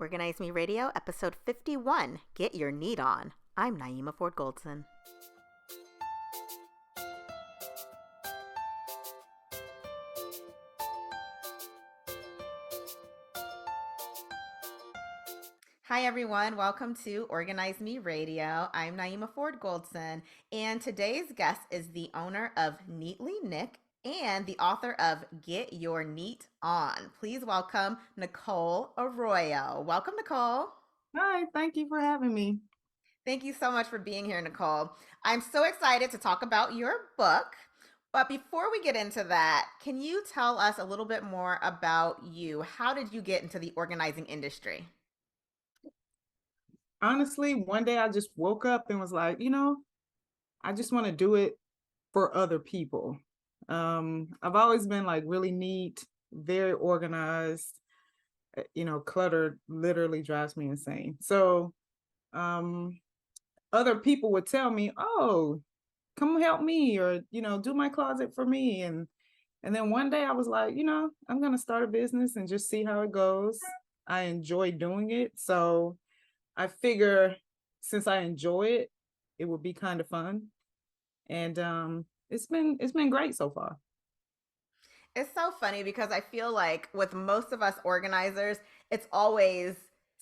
Organize Me Radio, episode 51, Get Your Need On. I'm Naeemah Ford Goldson. Hi, everyone. Welcome to Organize Me Radio. I'm Naeemah Ford Goldson, and today's guest is the owner of Neatly Nic and the author of Get Your Neat On. Please welcome Nicole Arroyo. Welcome, Nicole. Hi, thank you for having me. Thank you so much for being here, Nicole. I'm so excited to talk about your book. But before we get into that, can you tell us a little bit more about you? How did you get into the organizing industry? Honestly, one day I just woke up and was like, I just want to do it for other people. I've always been like really neat, very organized. Clutter literally drives me insane. So, other people would tell me, "Oh, come help me," or do my closet for me. And then one day I was like, I'm gonna start a business and just see how it goes. I enjoy doing it, so I figure since I enjoy it, it would be kind of fun. And it's been great so far. It's so funny because I feel like with most of us organizers, it's always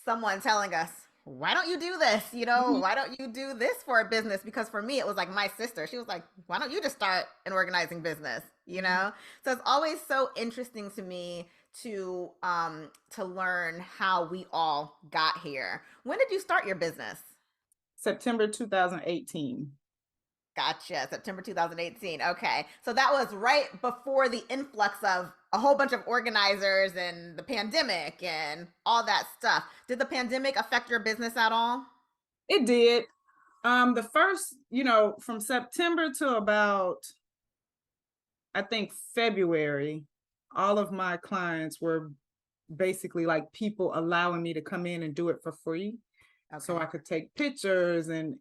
someone telling us, why don't you do this? Mhm. Why don't you do this for a business? Because for me, it was like my sister. She was like, why don't you just start an organizing business? So it's always so interesting to me to learn how we all got here. When did you start your business? September 2018. Gotcha. September 2018. Okay. So that was right before the influx of a whole bunch of organizers and the pandemic and all that stuff. Did the pandemic affect your business at all? It did. The first, from September to about, I think, February, all of my clients were basically like people allowing me to come in and do it for free. So Okay. I could take pictures and,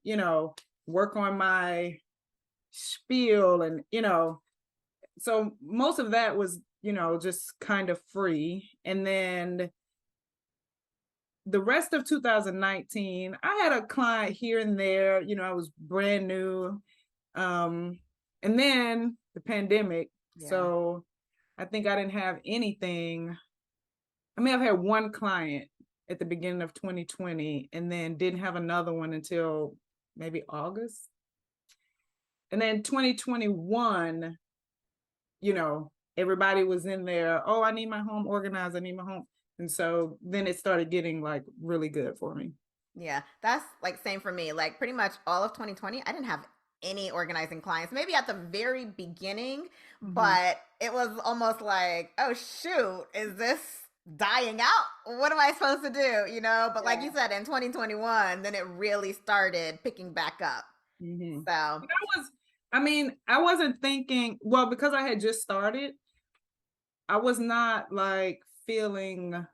work on my spiel and, so most of that was, just kind of free. And then the rest of 2019, I had a client here and there, I was brand new. And then the pandemic. Yeah. So I think I didn't have anything. I mean, I've had one client at the beginning of 2020 and then didn't have another one until maybe August. And then 2021, everybody was in there. Oh, I need my home organized. I need my home. And so then it started getting like really good for me. Yeah. That's like same for me. Like pretty much all of 2020, I didn't have any organizing clients, maybe at the very beginning, Mm-hmm. but it was almost like, oh shoot, is this dying out? What am I supposed to do? But like you Yeah. said, in 2021, then it really started picking back up. Mm-hmm. So, I wasn't thinking, well, because I had just started, I was not like feeling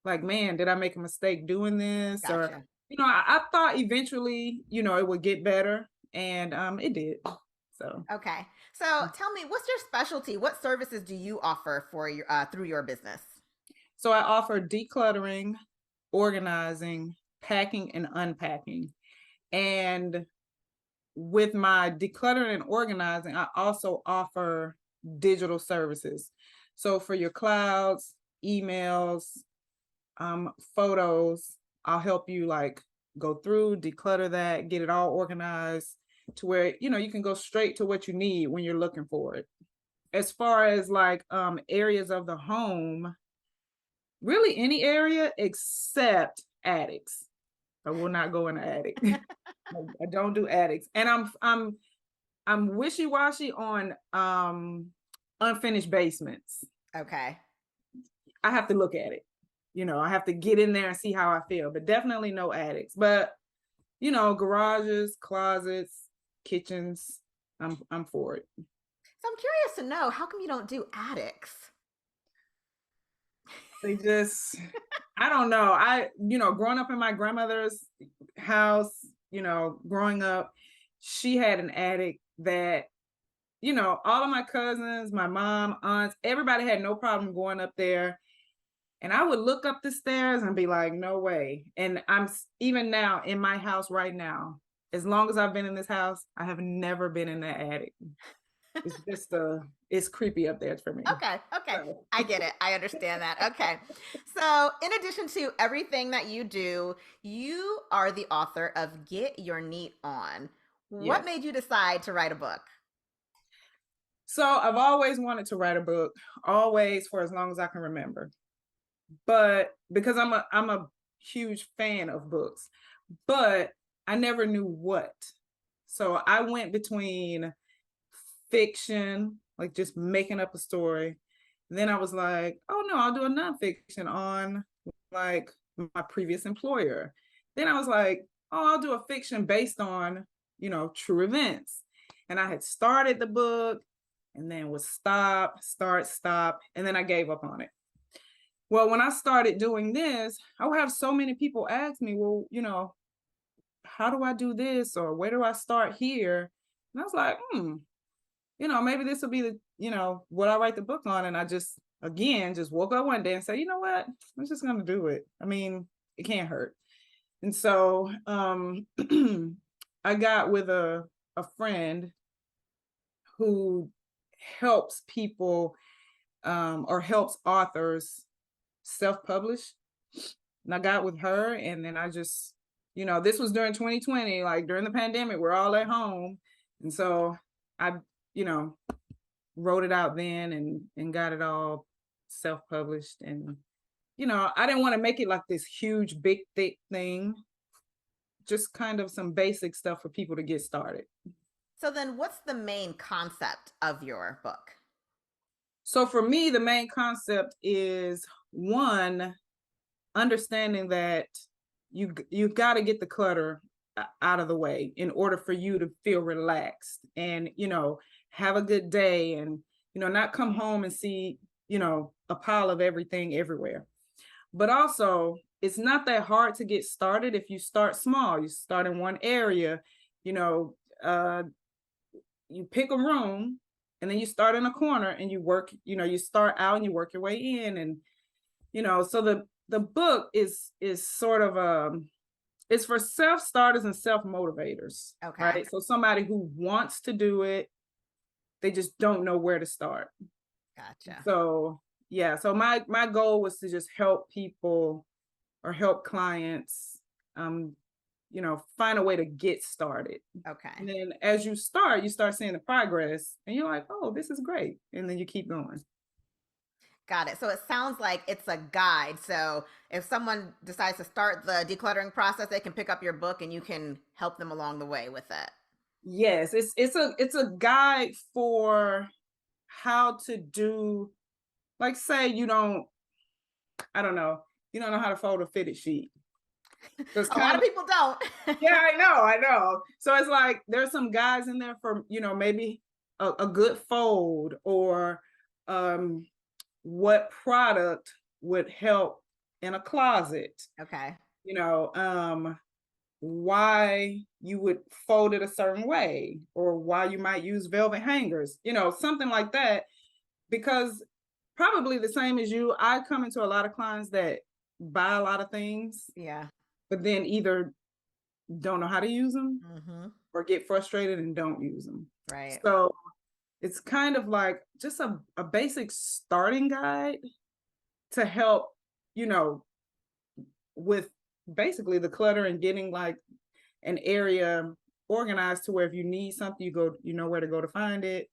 like, man, did I make a mistake doing this? Or, gotcha. I thought eventually, it would get better, and it did. So Okay. So, tell me, what's your specialty? What services do you offer for your through your business? so I offer decluttering, organizing, packing, and unpacking. And with my decluttering and organizing, I also offer digital services. So for your clouds, emails, photos, I'll help you like go through, declutter that, get it all organized to where, you can go straight to what you need when you're looking for it. As far as like areas of the home, really any area except attics. I will not go in the attic. I don't do attics. And I'm wishy-washy on unfinished basements. Okay. I have to look at it. I have to get in there and see how I feel, but definitely no attics. But garages, closets, kitchens, I'm for it. So I'm curious to know, how come you don't do attics? They just I don't know. Growing up in my grandmother's house, growing up, she had an attic that all of my cousins, my mom, aunts, everybody had no problem going up there. And I would look up the stairs and be like, no way. And even now in my house right now, as long as I've been in this house, I have never been in that attic. It's just it's creepy up there for me. Okay, okay. So I get it. I understand that. Okay. So, in addition to everything that you do, you are the author of Get Your Neat On. What yes. made you decide to write a book? So I've always wanted to write a book, always, for as long as I can remember. But because I'm a huge fan of books, but I never knew what. So I went between fiction, like just making up a story. Then I was like, oh no, I'll do a nonfiction on like my previous employer. Then I was like, oh, I'll do a fiction based on, true events. And I had started the book and then would stop, and then I gave up on it. Well, when I started doing this, I would have so many people ask me, well, how do I do this? Or where do I start here? And I was like, maybe this will be what I write the book on. And I just woke up one day and said, you know what? I'm just going to do it. I mean, it can't hurt. And so I got with a friend who helps people or helps authors self-publish. And I got with her, and then I just, this was during 2020, like during the pandemic, we're all at home. And so I, wrote it out then and got it all self-published. And, I didn't want to make it like this huge, big, thick thing, just kind of some basic stuff for people to get started. So, then what's the main concept of your book? So for me, the main concept is one, understanding that you've got to get the clutter out of the way in order for you to feel relaxed and have a good day, and not come home and see a pile of everything everywhere. But also, it's not that hard to get started if you start small. You start in one area, you pick a room, and then you start in a corner and you work, you start out and you work your way in. And so the book is sort of it's for self-starters and self-motivators. Okay. Right? So somebody who wants to do it, they just don't know where to start. Gotcha. So yeah, so my goal was to just help people or help clients find a way to get started. Okay. And then as you start seeing the progress, and you're like, oh, this is great. And then you keep going. Got it. So it sounds like it's a guide. So if someone decides to start the decluttering process, they can pick up your book and you can help them along the way with it. Yes, it's a guide for how to do, like, say you don't know how to fold a fitted sheet. A lot of people don't. Yeah, I know. So it's like there's some guys in there for maybe a good fold, or what product would help in a closet. Okay. Why you would fold it a certain way, or why you might use velvet hangers, something like that. Because probably the same as you, I come into a lot of clients that buy a lot of things. Yeah. But then either don't know how to use them, or get frustrated and don't use them. Right. So it's kind of like just a basic starting guide to help, with basically the clutter and getting like an area organized to where if you need something, you know where to go to find it.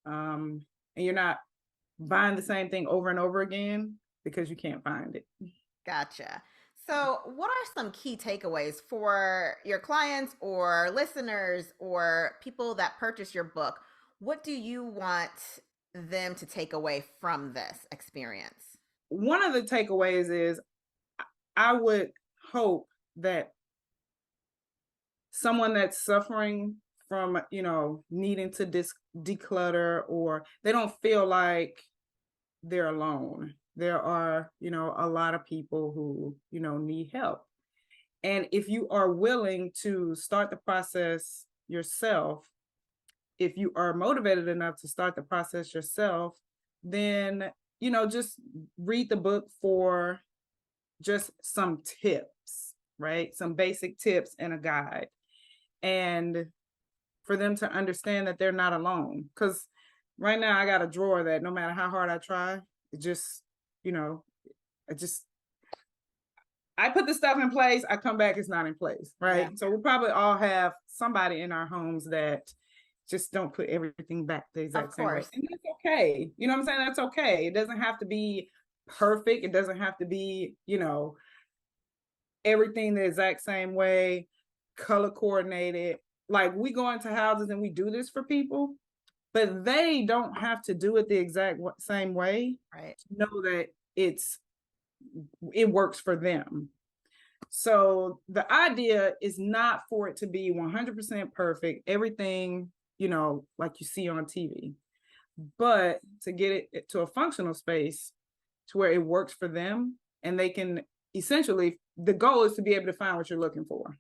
And you're not buying the same thing over and over again because you can't find it. Gotcha. So, what are some key takeaways for your clients or listeners or people that purchase your book? What do you want them to take away from this experience? One of the takeaways is I would hope that someone that's suffering from, needing to declutter, or they don't feel like they're alone. There are, a lot of people who, need help. And if you are willing to start the process yourself, if you are motivated enough to start the process yourself, then, just read the book for just some tips, right? Some basic tips and a guide. And for them to understand that they're not alone. Because right now I got a drawer that no matter how hard I try, it just, you know, it just, I put the stuff in place, I come back, it's not in place, right? Yeah. So we probably all have somebody in our homes that just don't put everything back the Of exact same way. course. And that's okay. You know what I'm saying? That's okay. It doesn't have to be perfect. It doesn't have to be, everything the exact same way, color coordinated. Like we go into houses and we do this for people, but they don't have to do it the exact same way Right. to know that it works for them. So the idea is not for it to be 100% perfect, everything, like you see on TV, but to get it to a functional space to where it works for them and they can essentially, the goal is to be able to find what you're looking for.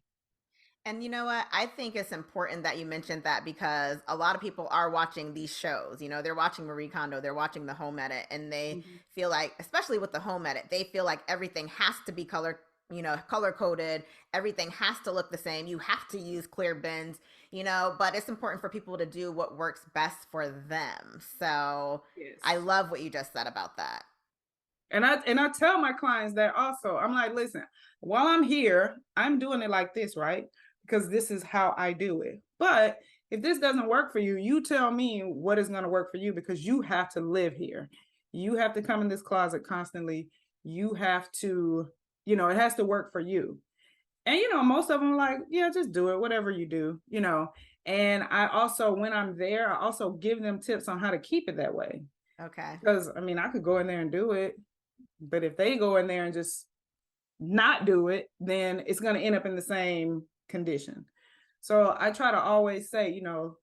And you know what? I think it's important that you mentioned that because a lot of people are watching these shows. They're watching Marie Kondo, they're watching the home edit, and they feel like, especially with the home edit, they feel like everything has to be color coded. Everything has to look the same. You have to use clear bins, but it's important for people to do what works best for them. So I Yes. love what you just said about that. And I tell my clients that also. I'm like, listen, while I'm here, I'm doing it like this, right? Because this is how I do it. But if this doesn't work for you, you tell me what is going to work for you because you have to live here. You have to come in this closet constantly. You have to, it has to work for you. And most of them are like, yeah, just do it, whatever you do. And I also, when I'm there, I also give them tips on how to keep it that way. Okay. Because I could go in there and do it, but if they go in there and just not do it, then it's going to end up in the same condition. So I try to always say, do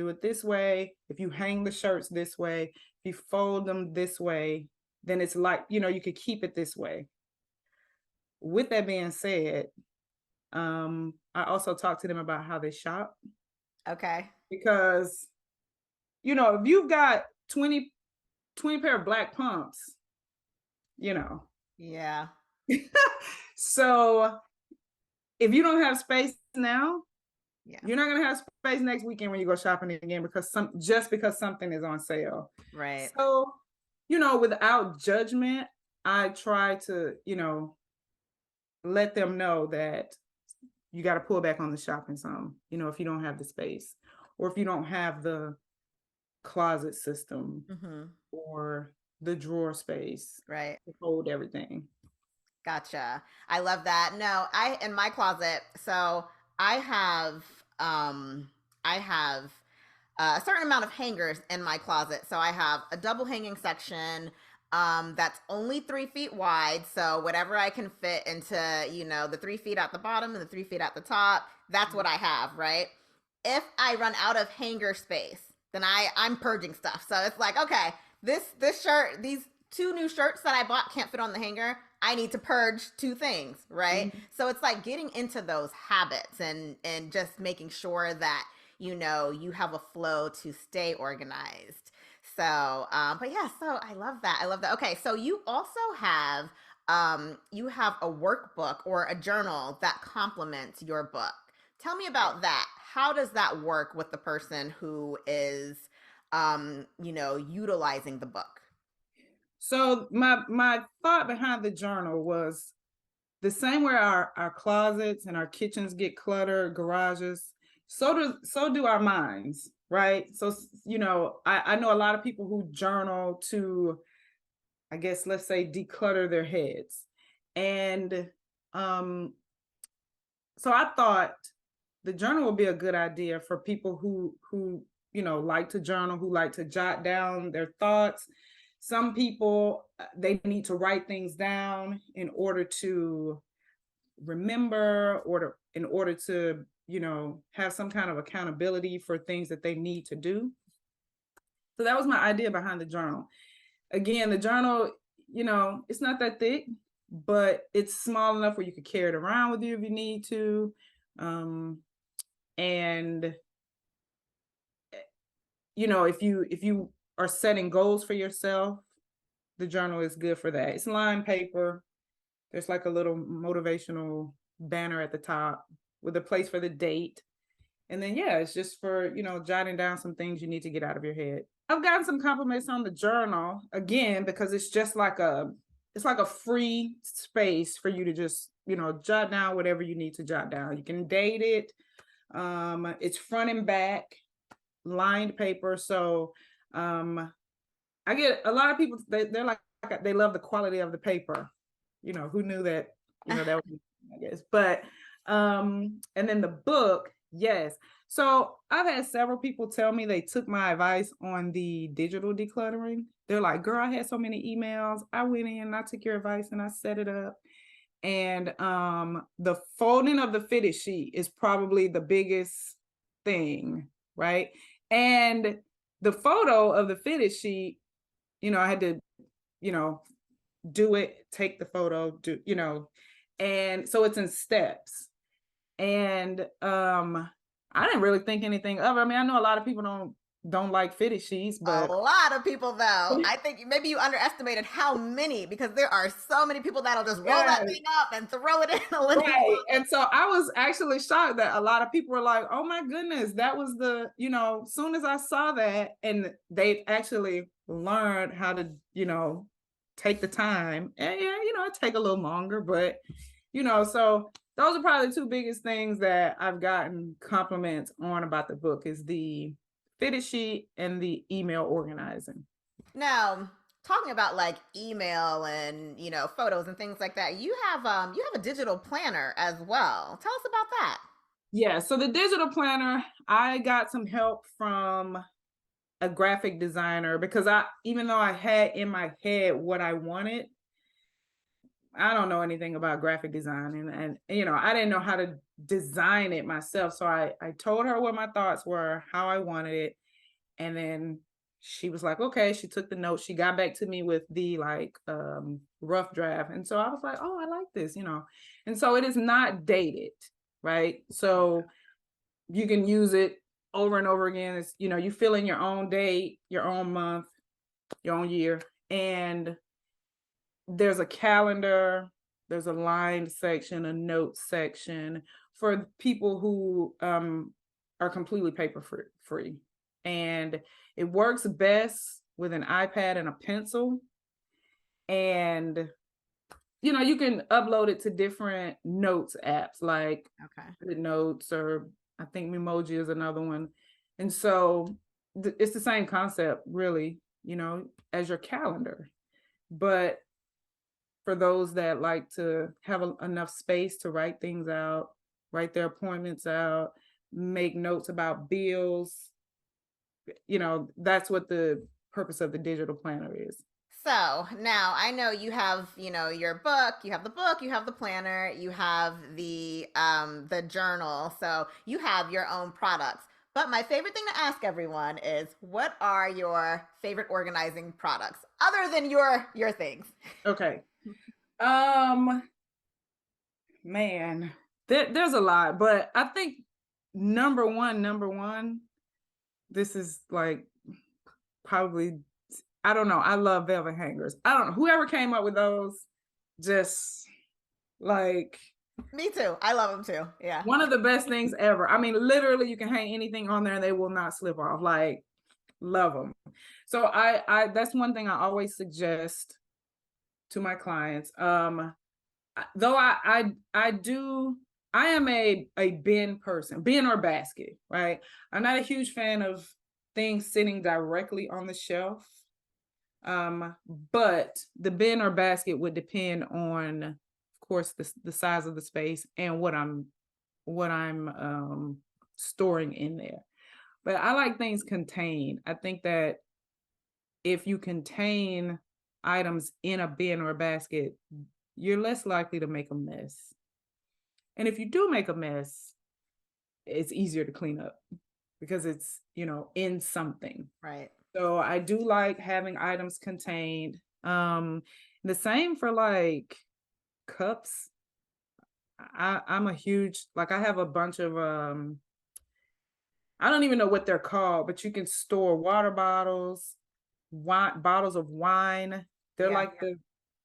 it this way. If you hang the shirts this way, if you fold them this way, then it's like, you could keep it this way. With that being said, I also talk to them about how they shop. Okay. Because, if you've got 20 pair of black pumps, you know. Yeah. So if you don't have space now, Yeah. you're not gonna have space next weekend when you go shopping again because something is on sale. Right. So, without judgment, I try to, let them know that you got to pull back on the shopping some, if you don't have the space or if you don't have the closet system or the drawer space Right. to hold everything. Gotcha. I love that. No, in my closet, so I have I have a certain amount of hangers in my closet. So I have a double hanging section that's only 3 feet wide. So whatever I can fit into, the 3 feet at the bottom and the 3 feet at the top, that's what I have, right? If I run out of hanger space, then I'm purging stuff. So it's like, okay, this shirt, these two new shirts that I bought can't fit on the hanger. I need to purge two things, right? Mm-hmm. So it's like getting into those habits and just making sure that you have a flow to stay organized. So, but yeah, so I love that. I love that. Okay, so you also have a workbook or a journal that complements your book. Tell me about that. How does that work with the person who is utilizing the book? So my thought behind the journal was the same way our closets and our kitchens get cluttered, garages, so do our minds, right? So I know a lot of people who journal to, I guess, let's say, declutter their heads. And so I thought the journal would be a good idea for people who like to journal, who like to jot down their thoughts. Some people, they need to write things down in order to remember or in order to have some kind of accountability for things that they need to do. So that was my idea behind the journal. Again, the journal, it's not that thick, but it's small enough where you could carry it around with you if you need to. And if you are setting goals for yourself, the journal is good for that. It's lined paper. There's like a little motivational banner at the top with a place for the date. And then, yeah, it's just for, jotting down some things you need to get out of your head. I've gotten some compliments on the journal again, because it's just like it's like a free space for you to just, jot down whatever you need to jot down. You can date it. It's front and back, lined paper. So I get a lot of people, they're like, they love the quality of the paper. Who knew that, that would be, I guess. But and then the book, yes. So I've had several people tell me they took my advice on the digital decluttering. They're like, girl, I had so many emails. I went in and I took your advice and I set it up. And the folding of the fitted sheet is probably the biggest thing, right? And the photo of the fitted sheet, I had to, do it, take the photo, and so it's in steps. And I didn't really think anything of it. I mean, I know a lot of people don't like fitted sheets, but a lot of people, though. I think maybe you underestimated how many, because there are so many people that'll just roll that thing up and throw it in a little. Right. And so I was actually shocked that a lot of people were like, oh my goodness, that was soon as I saw that, and they actually learned how to, take the time. And yeah, it take a little longer, but so those are probably the two biggest things that I've gotten compliments on about the book, is the fitted sheet and the email organizing. Now, talking about like email and photos and things like that, you have a digital planner as well. Tell us about that. Yeah, so the digital planner, I got some help from a graphic designer, because even though I had in my head what I wanted, I don't know anything about graphic design, and I didn't know how to design it myself. So I told her what my thoughts were, how I wanted it, and then she was like, okay. She took the notes. She got back to me with the rough draft, and so I was like, oh, I like this, and so it is not dated, right? So you can use it over and over again. It's, you fill in your own date, your own month, your own year, and there's a calendar, there's a lined section, a note section for people who are completely paper free. And it works best with an iPad and a pencil. And you can upload it to different notes apps, like Notes, or I think Memoji is another one. And so it's the same concept, really, as your calendar. But for those that like to have enough space to write things out, write their appointments out, make notes about bills, that's what the purpose of the digital planner is. So now I know you have, your book, you have the book, you have the planner, you have the journal. So you have your own products. But my favorite thing to ask everyone is, what are your favorite organizing products other than your things? Okay. Man, there's a lot, but I think number one, this is like probably, I don't know. I love velvet hangers. I don't know. Whoever came up with those, just like. Me too. I love them too. Yeah. One of the best things ever. I mean, literally you can hang anything on there and they will not slip off. Like, love them. So I that's one thing I always suggest to my clients. Though I am a bin person, bin or basket, right? I'm not a huge fan of things sitting directly on the shelf. But the bin or basket would depend on, of course, the size of the space and what I'm storing in there. But I like things contained. I think that if you contain items in a bin or a basket, you're less likely to make a mess. And if you do make a mess, it's easier to clean up because it's, in something. Right. So I do like having items contained. The same for like cups. I'm a huge, I have a bunch of, I don't even know what they're called, but you can store water bottles, bottles of wine They're Yeah. like the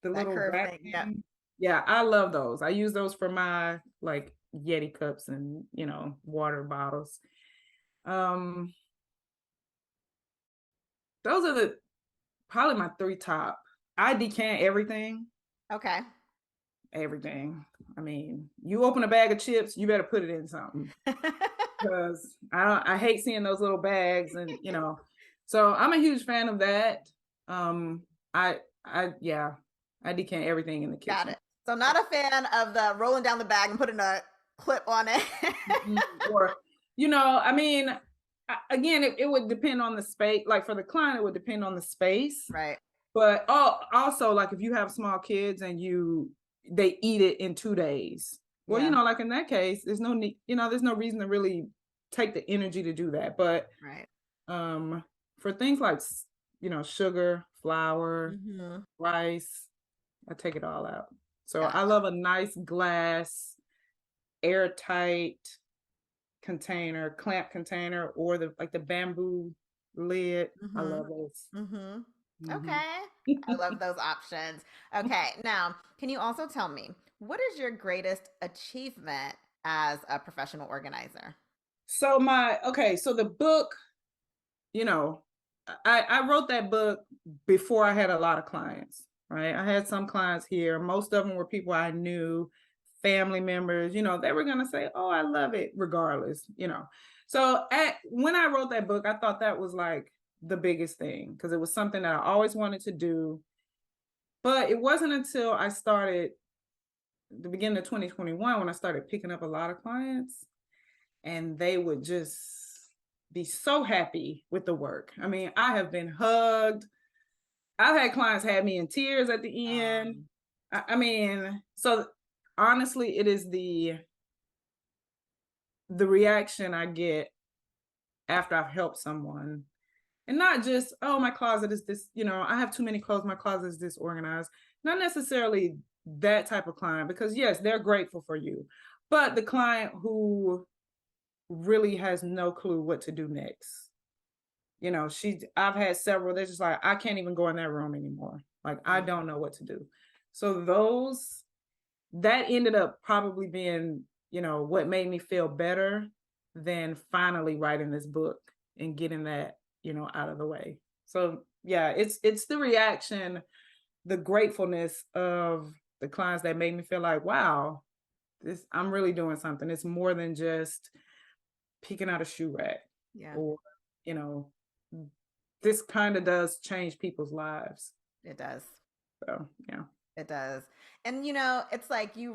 That little curve rack thing. Yep. thing. Yeah, I love those. I use those for my like Yeti cups and water bottles. Um, those are the probably my three top. I decant everything. Okay. Everything. I mean, you open a bag of chips, you better put it in something because I hate seeing those little bags and so I'm a huge fan of that. Um, yeah, I decant everything in the Got kitchen. it. So not a fan of the rolling down the bag and putting a clip on it. Or, I mean, again, it would depend on the space. Like for the client, it would depend on the space. Right. But also, like if you have small kids and they eat it in 2 days. Well, Yeah. like in that case, there's no need, there's no reason to really take the energy to do that. But Right. for things like sugar, flour, Mm-hmm. rice, I take it all out. So I Gotcha. love a nice glass, airtight container, clamp container, or the bamboo lid. I Mm-hmm. love those. Mm-hmm. Mm-hmm. Okay. I love those options. Okay. Now, can you also tell me what is your greatest achievement as a professional organizer? So so the book, you know, I wrote that book before I had a lot of clients, right? I had some clients here. Most of them were people I knew, family members, they were going to say, "Oh, I love it," regardless. So when I wrote that book, I thought that was like the biggest thing because it was something that I always wanted to do. But it wasn't until I started the beginning of 2021 when I started picking up a lot of clients and they would just be so happy with the work. I mean, I have been hugged. I've had clients have me in tears at the end. I mean, so honestly, it is the reaction I get after I've helped someone. And not just, "Oh, my closet is this, I have too many clothes, my closet is disorganized." Not necessarily that type of client, because yes, they're grateful for you. But the client who really has no clue what to do next. I've had several, they're just like, "I can't even go in that room anymore. Like, I don't know what to do." So that ended up probably being, what made me feel better than finally writing this book and getting that, out of the way. So yeah, it's the reaction, the gratefulness of the clients that made me feel like, wow, I'm really doing something. It's more than just picking out a shoe rack Yeah, or, you know, this kind of does change people's lives. it does. So yeah. It does. And it's like you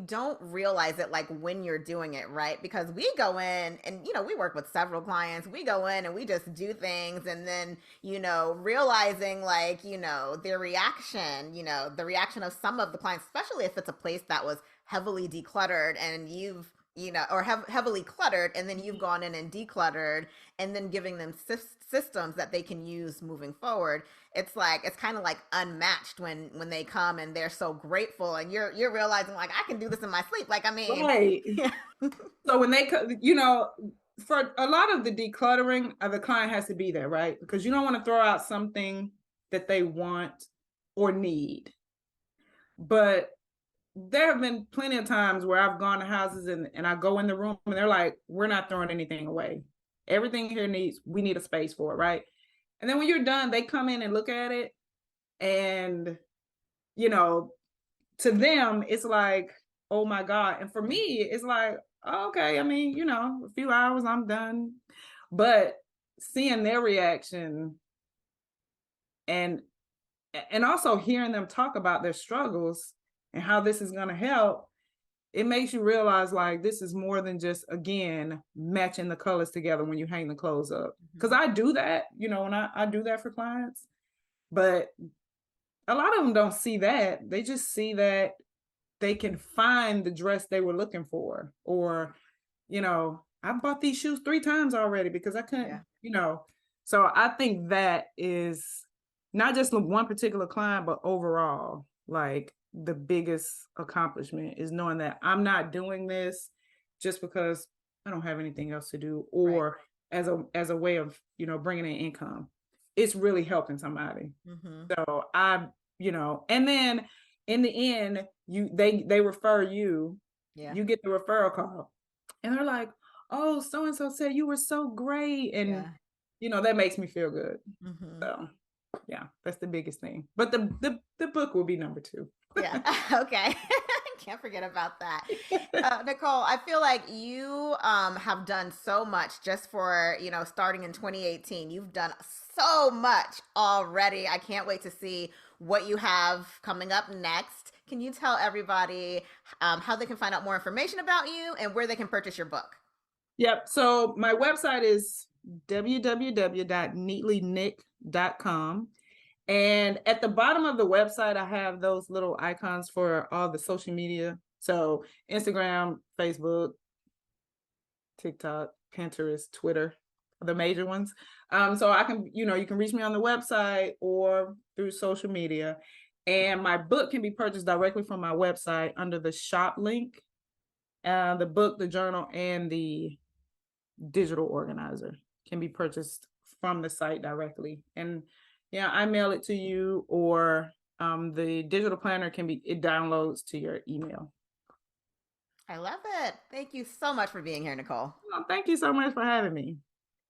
don't realize it like when you're doing it, right? Because we go in and we work with several clients. We go in and we just do things and then, realizing like, the reaction of some of the clients, especially if it's a place that was heavily decluttered and or heavily cluttered, and then you've gone in and decluttered and then giving them systems that they can use moving forward. It's like it's kind of like unmatched when they come and they're so grateful and you're realizing like I can do this in my sleep. Like I mean, Right. yeah. So when they, for a lot of the decluttering, the client has to be there, right? Because you don't want to throw out something that they want or need. But there have been plenty of times where I've gone to houses and I go in the room and they're like, "We're not throwing anything away. Everything here we need a space for it," right? And then when you're done, they come in and look at it. And, you know, to them, it's like, "Oh my God." And for me, it's like, oh, okay, I mean, a few hours, I'm done. But seeing their reaction and also hearing them talk about their struggles and how this is going to help, it makes you realize like this is more than just, again, matching the colors together when you hang the clothes up. Because I do that, when I do that for clients. But a lot of them don't see that. They just see that they can find the dress they were looking for, or I bought these shoes 3 times already because I couldn't, Yeah. So I think that is not just one particular client, but overall, like the biggest accomplishment is knowing that I'm not doing this just because I don't have anything else to do, or Right. as a way of bringing in income. it's really helping somebody. Mm-hmm. So and then in the end, they refer you, Yeah. you get the referral call, and they're like, "Oh, so and so said you were so great," and Yeah. that makes me feel good. Mm-hmm. So yeah, that's the biggest thing. But the book will be number two. Yeah. Okay. Can't forget about that. Nicole, I feel like you have done so much just for, starting in 2018. You've done so much already. I can't wait to see what you have coming up next. Can you tell everybody how they can find out more information about you and where they can purchase your book? Yep. So my website is www.neatlynic.com. And at the bottom of the website, I have those little icons for all the social media. So Instagram, Facebook, TikTok, Pinterest, Twitter, the major ones. So I can, you can reach me on the website or through social media. And my book can be purchased directly from my website under the shop link. The book, the journal, and the digital organizer can be purchased from the site directly. And yeah, I mail it to you, or the digital planner it downloads to your email. I love it. Thank you so much for being here, Nicole. Well, thank you so much for having me.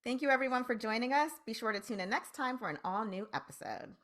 Thank you, everyone, for joining us. Be sure to tune in next time for an all new episode.